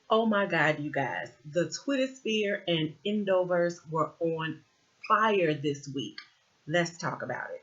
Oh my God, you guys. The Twitter sphere and Endoverse were on fire this week. Let's talk about it.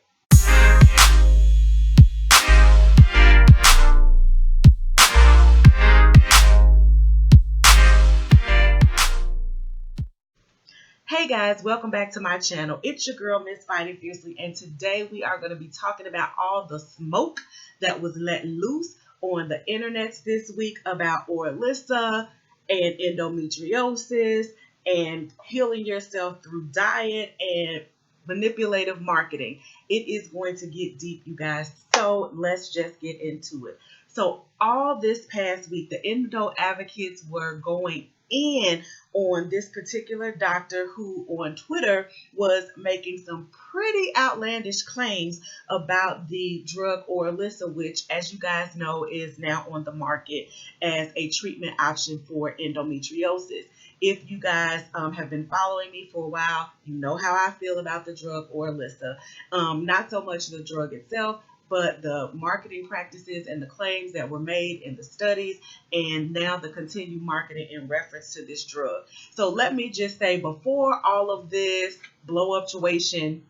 Hey guys, welcome back to my channel. It's your girl, Miss Fighting Fiercely, and today we are going to be talking about all the smoke that was let loose on the internets this week about Orilissa and endometriosis and healing yourself through diet and manipulative marketing. It is going to get deep, you guys, so let's just get into it. So all this past week, the endo advocates were going in on this particular doctor who on Twitter was making some pretty outlandish claims about the drug Orilissa, which, as you guys know, is now on the market as a treatment option for endometriosis. If you guys have been following me for a while, you know how I feel about the drug Orilissa. Not so much the drug itself, but the marketing practices and the claims that were made in the studies, and now the continued marketing in reference to this drug. So let me just say, before all of this blow up situation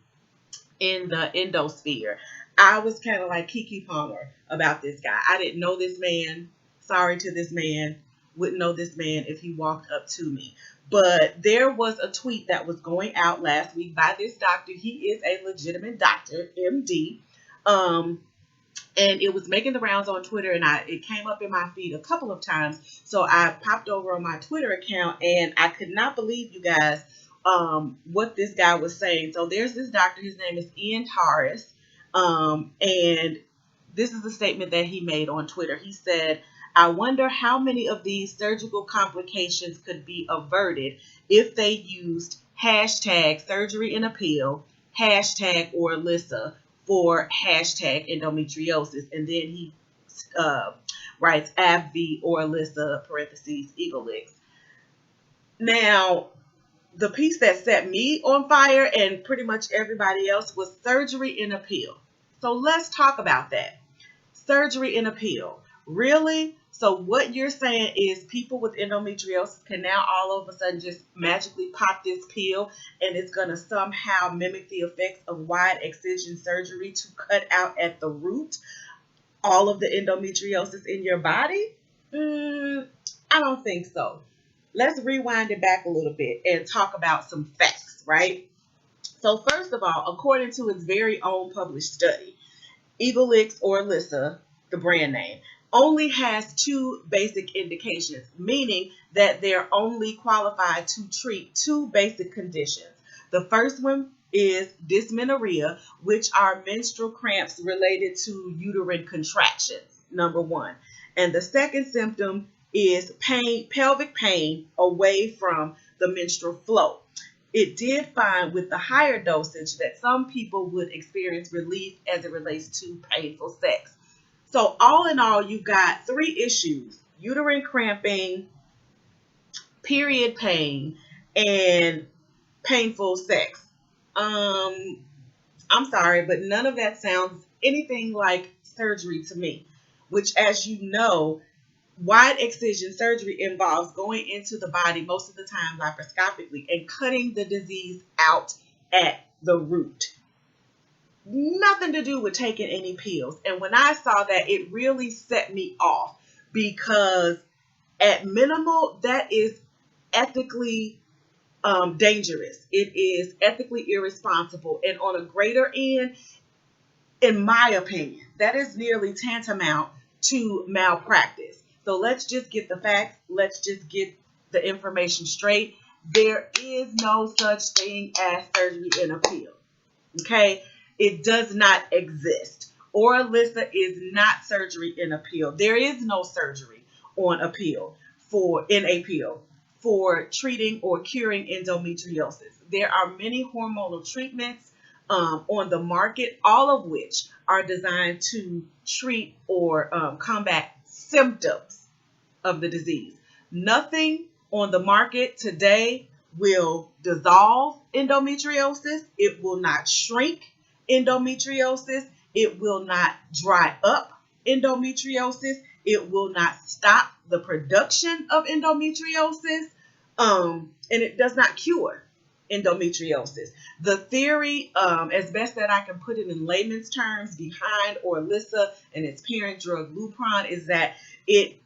in the endosphere, I was kind of like Kiki Palmer about this guy. I didn't know this man. Sorry to this man. Wouldn't know this man if he walked up to me. But there was a tweet that was going out last week by this doctor. He is a legitimate doctor, MD. And it was making the rounds on Twitter, and it came up in my feed a couple of times. So I popped over on my Twitter account, and I could not believe, you guys, what this guy was saying. So there's this doctor. His name is Ian Taurus, and this is a statement that he made on Twitter. He said, "I wonder how many of these surgical complications could be averted if they used hashtag SurgeryInAPill, hashtag Orilissa, for hashtag endometriosis." And then he writes AbbVie Orilissa parentheses Eaglix. Now, the piece that set me on fire and pretty much everybody else was SurgeryInAPill. So let's talk about that. SurgeryInAPill. Really? So what you're saying is people with endometriosis can now all of a sudden just magically pop this pill, and it's going to somehow mimic the effects of wide excision surgery to cut out at the root all of the endometriosis in your body? I don't think so. Let's rewind it back a little bit and talk about some facts, right? So first of all, according to its very own published study, Eaglix or Orilissa, the brand name, only has two basic indications, meaning that they're only qualified to treat two basic conditions. The first one is dysmenorrhea, which are menstrual cramps related to uterine contractions, number one. And the second symptom is pain, pelvic pain away from the menstrual flow. It did find with the higher dosage that some people would experience relief as it relates to painful sex. So all in all, you've got three issues: uterine cramping, period pain, and painful sex. I'm sorry, but none of that sounds anything like surgery to me, which, as you know, wide excision surgery involves going into the body most of the time laparoscopically and cutting the disease out at the root. Nothing to do with taking any pills. And when I saw that, it really set me off, because at minimal, that is ethically dangerous. It is ethically irresponsible. And on a greater end, in my opinion, that is nearly tantamount to malpractice. So let's just get the facts. Let's just get the information straight. There is no such thing as SurgeryInAPill. Okay? It does not exist. Orilissa is not SurgeryInAPill. There is no surgery on a pill in a pill for treating or curing endometriosis. There are many hormonal treatments on the market, all of which are designed to treat or combat symptoms of the disease. Nothing on the market today will dissolve endometriosis. It will not shrink endometriosis. It will not dry up endometriosis. It will not stop the production of endometriosis, and it does not cure endometriosis. The theory, as best that I can put it in layman's terms, behind Orilissa and its parent drug Lupron is that it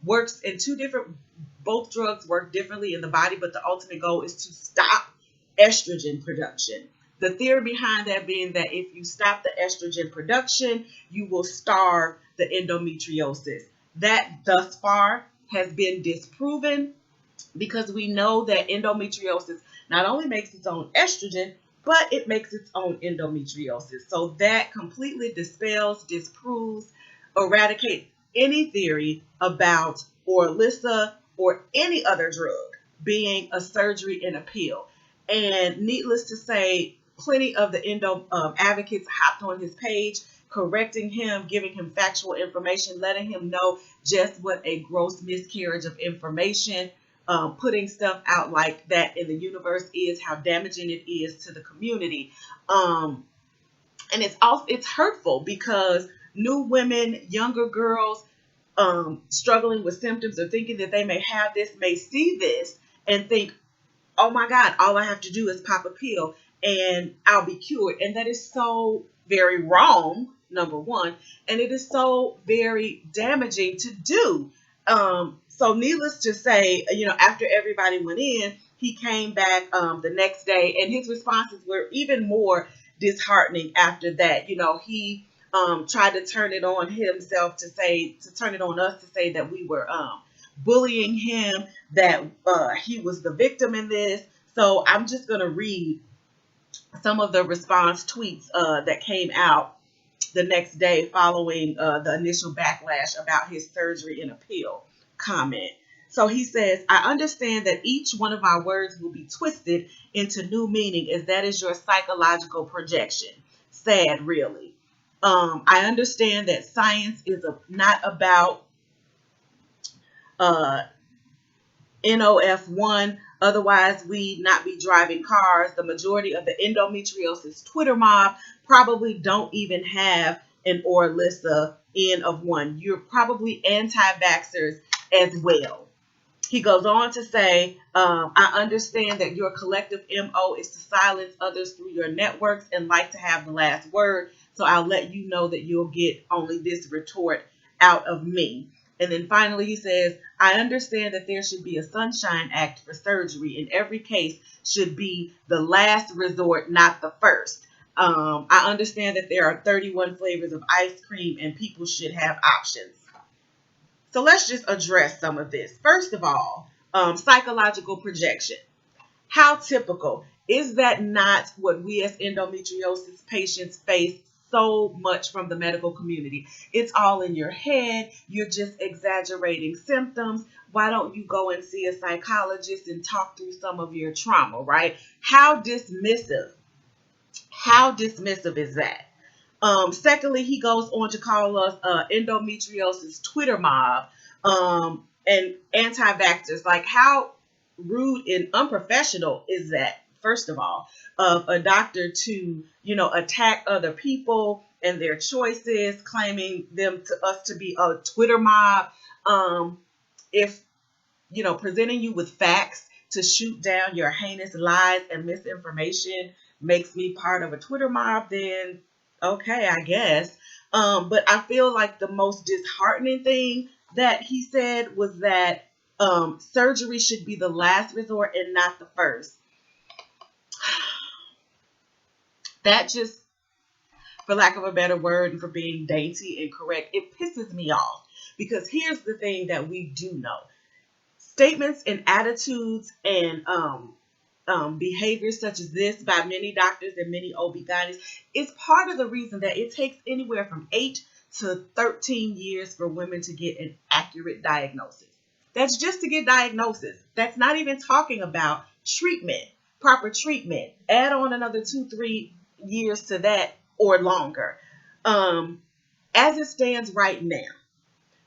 works in two different, both drugs work differently in the body, but the ultimate goal is to stop estrogen production. The theory behind that being that if you stop the estrogen production, you will starve the endometriosis. That thus far has been disproven because we know that endometriosis not only makes its own estrogen, but it makes its own endometriosis. So that completely dispels, disproves, eradicates any theory about Orilissa or any other drug being a surgery in a pill. And needless to say, plenty of the endo advocates hopped on his page, correcting him, giving him factual information, letting him know just what a gross miscarriage of information, putting stuff out like that in the universe is, how damaging it is to the community. And it's hurtful because new women, younger girls, struggling with symptoms or thinking that they may have this, may see this and think, oh my God, all I have to do is pop a pill and I'll be cured. And that is so very wrong, number one. And it is so very damaging to do. So needless to say, after everybody went in, he came back the next day and his responses were even more disheartening after that. He tried to turn it on himself to turn it on us to say that we were bullying him, that he was the victim in this. So I'm just going to read some of the response tweets that came out the next day following the initial backlash about his surgery in a pill comment. So he says, I understand that each one of our words will be twisted into new meaning as that is your psychological projection. Sad, really. I understand that science is not about NOF1, otherwise we'd not be driving cars. The majority of the endometriosis Twitter mob probably don't even have an Orilissa N of 1. You're probably anti-vaxxers as well. He goes on to say, I understand that your collective MO is to silence others through your networks and like to have the last word. So I'll let you know that you'll get only this retort out of me. And then finally he says, I understand that there should be a Sunshine Act for surgery, and every case should be the last resort, not the first. I understand that there are 31 flavors of ice cream and people should have options. So let's just address some of this. First of all, psychological projection. How typical. Is that not what we as endometriosis patients face so much from the medical community? It's all in your head. You're just exaggerating symptoms. Why don't you go and see a psychologist and talk through some of your trauma, right? How dismissive is that? Secondly, he goes on to call us endometriosis Twitter mob and anti-vaxxers. Like, how rude and unprofessional is that, first of all, of a doctor to, attack other people and their choices, claiming us to be a Twitter mob. If, presenting you with facts to shoot down your heinous lies and misinformation makes me part of a Twitter mob, then okay, I guess. But I feel like the most disheartening thing that he said was that surgery should be the last resort and not the first. That just, for lack of a better word and for being dainty and correct, it pisses me off. Because here's the thing that we do know. Statements and attitudes and behaviors such as this by many doctors and many OB-GYNs is part of the reason that it takes anywhere from 8 to 13 years for women to get an accurate diagnosis. That's just to get diagnosis. That's not even talking about treatment, proper treatment. Add on another 2-3 years to that or longer. As it stands right now,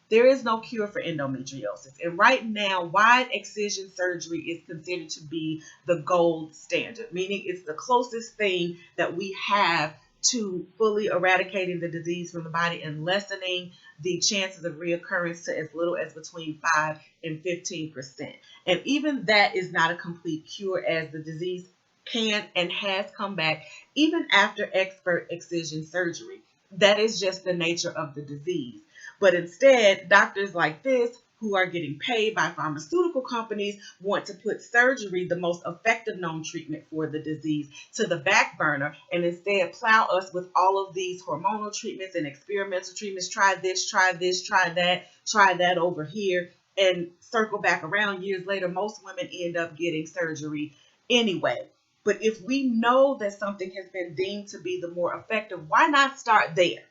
there is no cure for endometriosis. And right now, wide excision surgery is considered to be the gold standard, meaning it's the closest thing that we have to fully eradicating the disease from the body and lessening the chances of reoccurrence to as little as between 5 and 15%. And even that is not a complete cure, as the disease can and has come back even after expert excision surgery. That is just the nature of the disease. But instead, doctors like this, who are getting paid by pharmaceutical companies, want to put surgery, the most effective known treatment for the disease, to the back burner, and instead plow us with all of these hormonal treatments and experimental treatments. Try this, try this, try that over here, and circle back around years later. Most women end up getting surgery anyway. But if we know that something has been deemed to be the more effective, why not start there?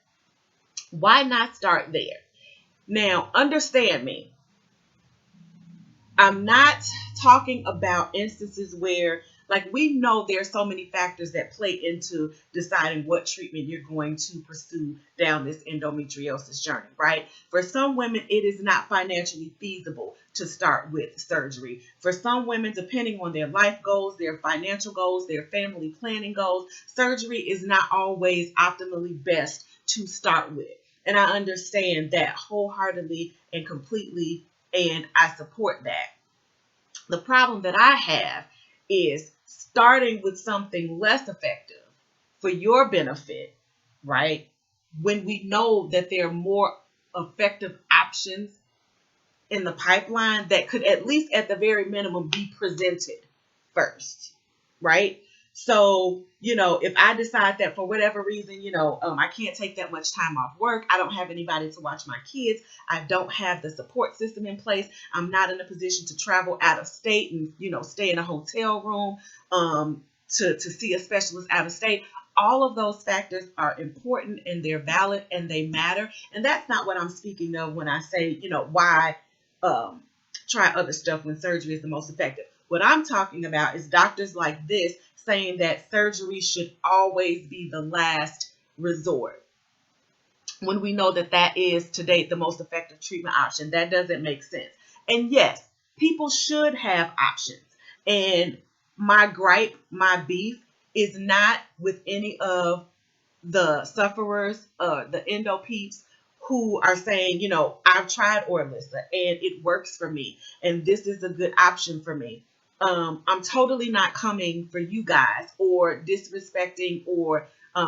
Why not start there? Now, understand me. I'm not talking about instances where, like, we know there are so many factors that play into deciding what treatment you're going to pursue down this endometriosis journey, right? For some women, it is not financially feasible to start with surgery. For some women, depending on their life goals, their financial goals, their family planning goals, surgery is not always optimally best to start with. And I understand that wholeheartedly and completely, and I support that. The problem that I have is starting with something less effective for your benefit, right? When we know that there are more effective options in the pipeline that could, at least at the very minimum, be presented first, right? So, if I decide that for whatever reason, I can't take that much time off work, I don't have anybody to watch my kids, I don't have the support system in place, I'm not in a position to travel out of state and, stay in a hotel room to see a specialist out of state. All of those factors are important and they're valid and they matter. And that's not what I'm speaking of when I say, why try other stuff when surgery is the most effective. What I'm talking about is doctors like this saying that surgery should always be the last resort, when we know that that is to date the most effective treatment option. That doesn't make sense. And yes, people should have options. And my gripe, my beef, is not with any of the sufferers, the endo peeps, who are saying, I've tried Orilissa and it works for me, and this is a good option for me. I'm totally not coming for you guys or disrespecting or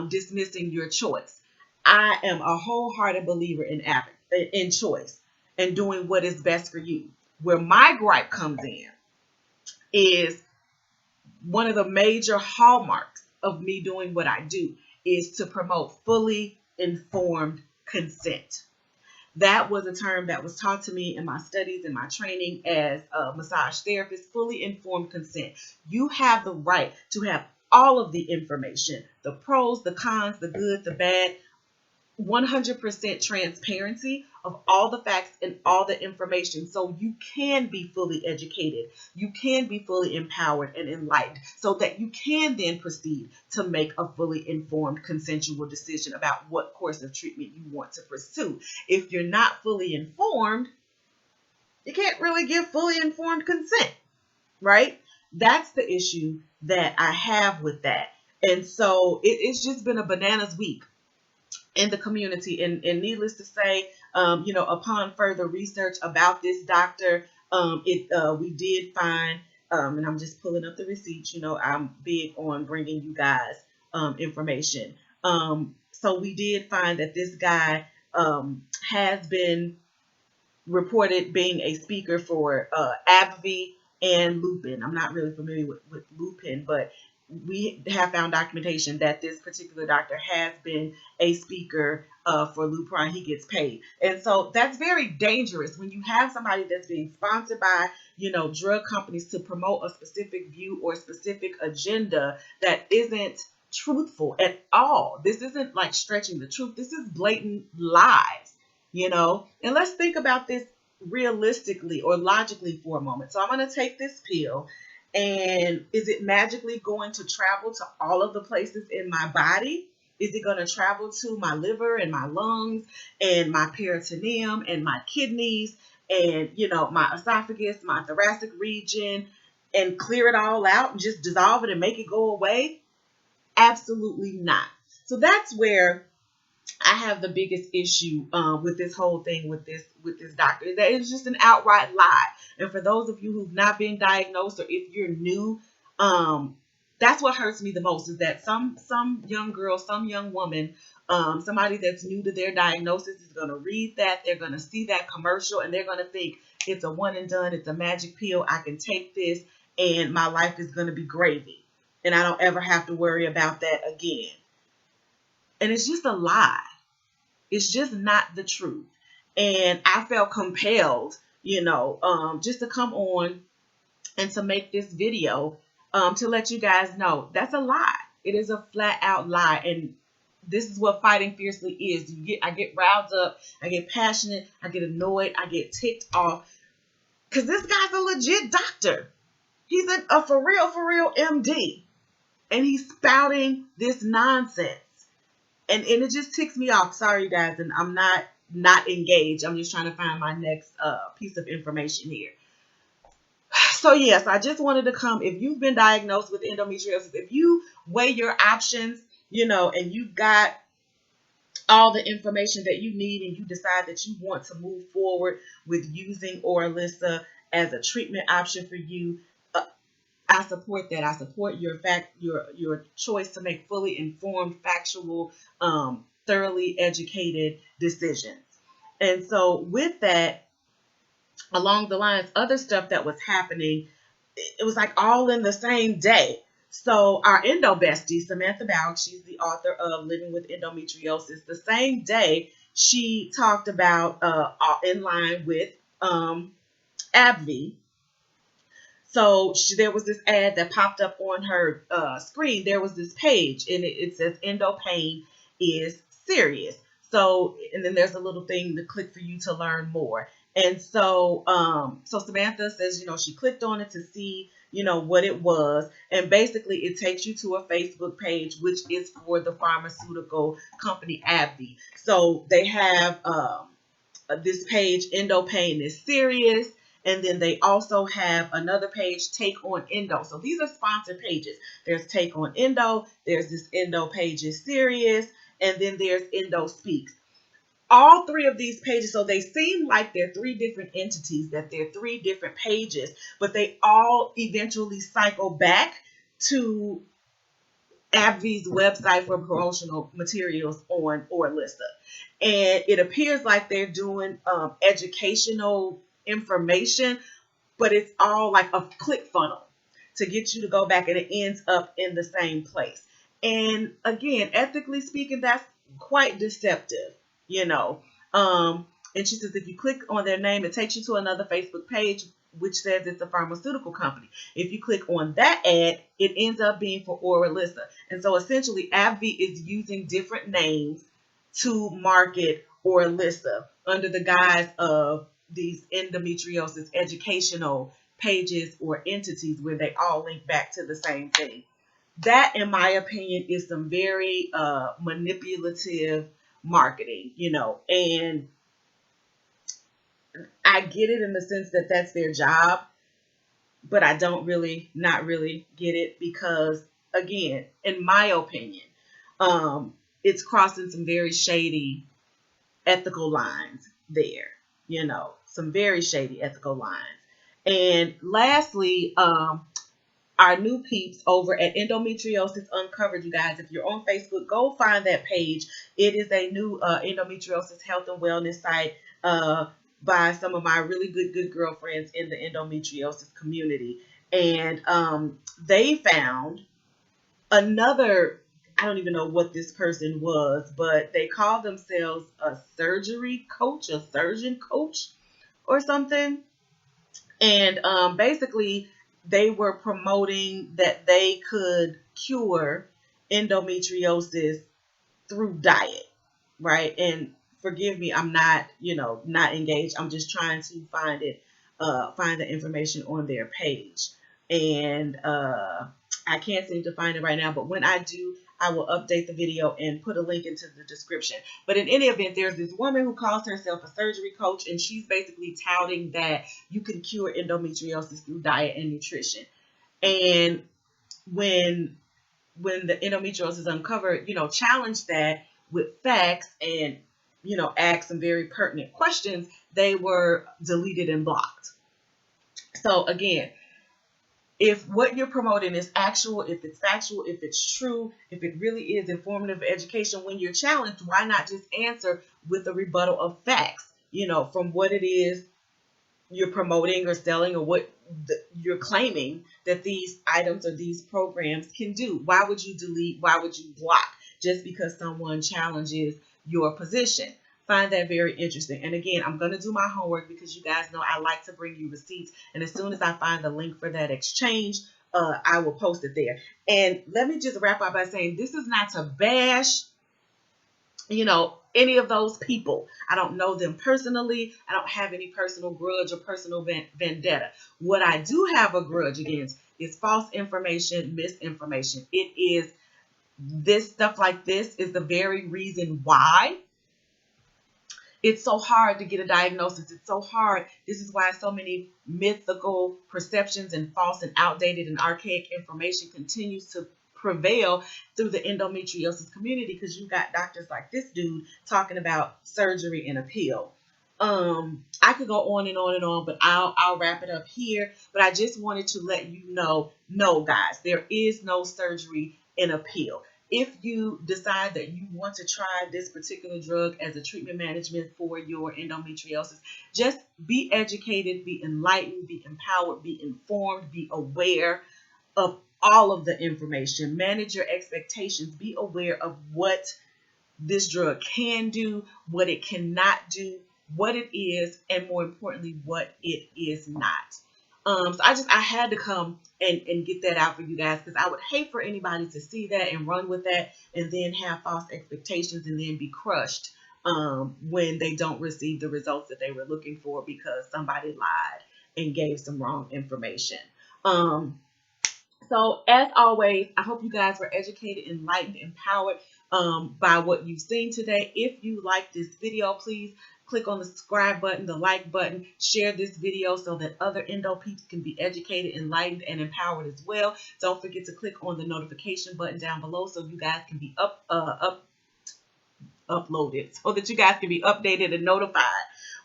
dismissing your choice. I am a wholehearted believer in choice and doing what is best for you. Where my gripe comes in is one of the major hallmarks of me doing what I do is to promote fully informed consent. That was a term that was taught to me in my studies and my training as a massage therapist. Fully informed consent. You have the right to have all of the information, the pros, the cons, the good, the bad, 100% transparency of all the facts and all the information, so you can be fully educated, you can be fully empowered and enlightened, so that you can then proceed to make a fully informed consensual decision about what course of treatment you want to pursue. If you're not fully informed, you can't really give fully informed consent, right? That's the issue that I have with that. And so it's just been a bananas week in the community. And needless to say, upon further research about this doctor, we did find, and I'm just pulling up the receipts, I'm big on bringing you guys information. So we did find that this guy has been reported being a speaker for AbbVie and Lupin. I'm not really familiar with Lupin, but we have found documentation that this particular doctor has been a speaker for Lupron. He gets paid. And so that's very dangerous when you have somebody that's being sponsored by, drug companies to promote a specific view or specific agenda that isn't truthful at all. This isn't like stretching the truth. This is blatant lies, And let's think about this realistically or logically for a moment. So I'm going to take this pill, and is it magically going to travel to all of the places in my body? Is it going to travel to my liver and my lungs and my peritoneum and my kidneys and, my esophagus, my thoracic region, and clear it all out and just dissolve it and make it go away? Absolutely not. So that's where I have the biggest issue with this whole thing with this doctor, that it's just an outright lie. And for those of you who've not been diagnosed, or if you're new, that's what hurts me the most, is that some young girl, some young woman, somebody that's new to their diagnosis is going to read that, they're going to see that commercial, and they're going to think it's a one and done, it's a magic pill, I can take this and my life is going to be gravy, and I don't ever have to worry about that again. And it's just a lie. It's just not the truth. And I felt compelled, just to come on and to make this video, to let you guys know that's a lie. It is a flat out lie. And this is what fighting fiercely is. I get riled up, I get passionate, I get annoyed, I get ticked off, because this guy's a legit doctor. He's a for real MD, and he's spouting this nonsense. And it just ticks me off. Sorry, you guys, and I'm not engaged. I'm just trying to find my next piece of information here. So yes, I just wanted to come. If you've been diagnosed with endometriosis, if you weigh your options, and you've got all the information that you need, and you decide that you want to move forward with using Orilissa as a treatment option for you, I support that. I support your choice to make fully informed, factual, thoroughly educated decisions. And so with that, along the lines, other stuff that was happening, it was like all in the same day. So our endo bestie, Samantha Bowd, she's the author of Living with Endometriosis. The same day, she talked about, in line with AbbVie. So there was this ad that popped up on her screen. There was this page, and it says endo pain is serious. So, and then there's a little thing to click for you to learn more. And so, so Samantha says, she clicked on it to see, what it was. And basically it takes you to a Facebook page, which is for the pharmaceutical company AbbVie. So they have this page, endo pain is serious. And then they also have another page, Take on Endo. So these are sponsored pages. There's Take on Endo. There's this Endo page is serious. And then there's Endo Speaks. All three of these pages, so they seem like they're three different entities, that they're three different pages, but they all eventually cycle back to AbbVie's website for promotional materials on Orilissa. And it appears like they're doing educational information, but it's all like a click funnel to get you to go back, and it ends up in the same place. And again, ethically speaking, that's quite deceptive, and she says if you click on their name, it takes you to another Facebook page which says it's a pharmaceutical company. If you click on that ad, it ends up being for Orilissa. And so essentially AbbVie is using different names to market Orilissa under the guise of these endometriosis educational pages or entities, where they all link back to the same thing. That, in my opinion, is some very manipulative marketing, and I get it in the sense that that's their job, but I don't not really get it, because again, in my opinion, it's crossing some very shady ethical lines there, some very shady ethical lines. And lastly, our new peeps over at Endometriosis Uncovered, you guys, if you're on Facebook, go find that page. It is a new endometriosis health and wellness site by some of my really good girlfriends in the endometriosis community. And they found another, I don't even know what this person was, but they called themselves a surgery coach, a surgeon coach or something. And basically they were promoting that they could cure endometriosis through diet, right? And forgive me, I'm not, not engaged. I'm just trying to find the information on their page. And I can't seem to find it right now, but when I do, I will update the video and put a link into the description. But in any event, there's this woman who calls herself a surgery coach, and she's basically touting that you can cure endometriosis through diet and nutrition. And when the Endometriosis Uncovered, challenged that, with facts and, asked some very pertinent questions, they were deleted and blocked. So again, if what you're promoting is actual, if it's factual, if it's true, if it really is informative education, when you're challenged, why not just answer with a rebuttal of facts, from what it is you're promoting or selling, or what you're claiming that these items or these programs can do. Why would you delete? Why would you block just because someone challenges your position? Find that very interesting. And again, I'm going to do my homework because you guys know I like to bring you receipts. And as soon as I find the link for that exchange, I will post it there. And let me just wrap up by saying this is not to bash any of those people. I don't know them personally. I don't have any personal grudge or personal vendetta. What I do have a grudge against is false information, misinformation. It is this stuff like this is the very reason why it's so hard to get a diagnosis. It's so hard. This is why so many mythical perceptions and false and outdated and archaic information continues to prevail through the endometriosis community, because you got doctors like this dude talking about surgery and a pill. I could go on and on and on, but I'll wrap it up here. But I just wanted to let you know, no, guys, there is no surgery in a pill. If you decide that you want to try this particular drug as a treatment management for your endometriosis, just be educated, be enlightened, be empowered, be informed, be aware of all of the information. Manage your expectations. Be aware of what this drug can do, what it cannot do, what it is, and more importantly, what it is not. So I had to come and get that out for you guys, because I would hate for anybody to see that and run with that and then have false expectations and then be crushed when they don't receive the results that they were looking for because somebody lied and gave some wrong information. So as always, I hope you guys were educated, enlightened, empowered by what you've seen today. If you like this video, please click on the subscribe button, the like button, share this video so that other endo peeps can be educated, enlightened, and empowered as well. Don't forget to click on the notification button down below so you guys can be uploaded, so that you guys can be updated and notified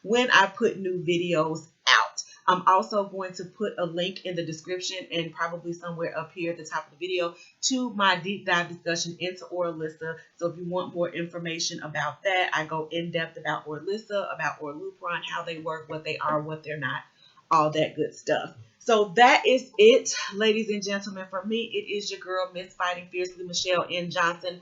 when I put new videos out. I'm also going to put a link in the description and probably somewhere up here at the top of the video to my deep dive discussion into Orilissa. So if you want more information about that, I go in depth about Orilissa, about Orilupron, how they work, what they are, what they're not, all that good stuff. So that is it, ladies and gentlemen. For me, it is your girl, Miss Fighting Fiercely, Michelle N. Johnson.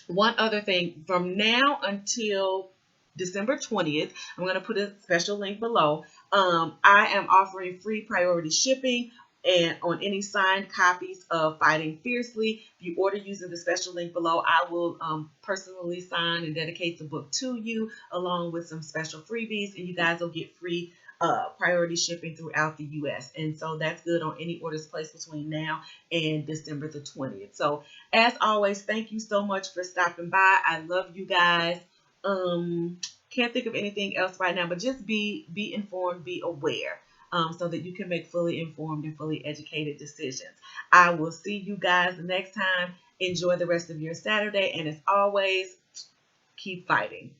One other thing, from now until December 20th, I'm going to put a special link below. I am offering free priority shipping and on any signed copies of Fighting Fiercely. If you order using the special link below, I will personally sign and dedicate the book to you, along with some special freebies, and you guys will get free priority shipping throughout the U.S. And so that's good on any orders placed between now and December the 20th. So as always, thank you so much for stopping by. I love you guys. Can't think of anything else right now, but just be informed, be aware, so that you can make fully informed and fully educated decisions. I will see you guys the next time. Enjoy the rest of your Saturday, and as always, keep fighting.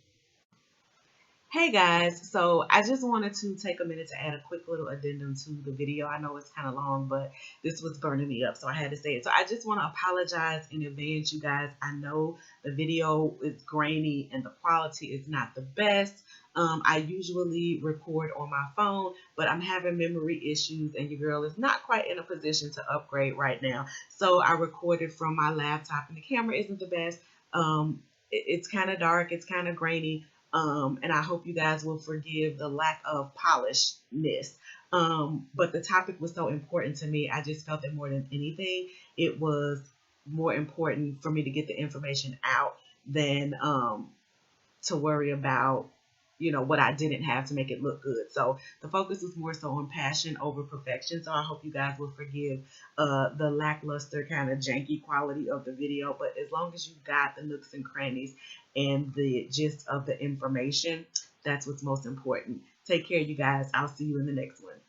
Hey guys, so I just wanted to take a minute to add a quick little addendum to the video. I know it's kind of long, but this was burning me up, so I had to say it. So I just want to apologize in advance, you guys. I know the video is grainy and the quality is not the best. I usually record on my phone, but I'm having memory issues and your girl is not quite in a position to upgrade right now. So I recorded from my laptop and the camera isn't the best. It's kind of dark, it's kind of grainy. And I hope you guys will forgive the lack of polishedness. But the topic was so important to me. I just felt that more than anything, it was more important for me to get the information out than to worry about, what I didn't have to make it look good. So the focus was more so on passion over perfection. So I hope you guys will forgive the lackluster kind of janky quality of the video. But as long as you got the nooks and crannies and the gist of the information, that's what's most important. Take care, you guys. I'll see you in the next one.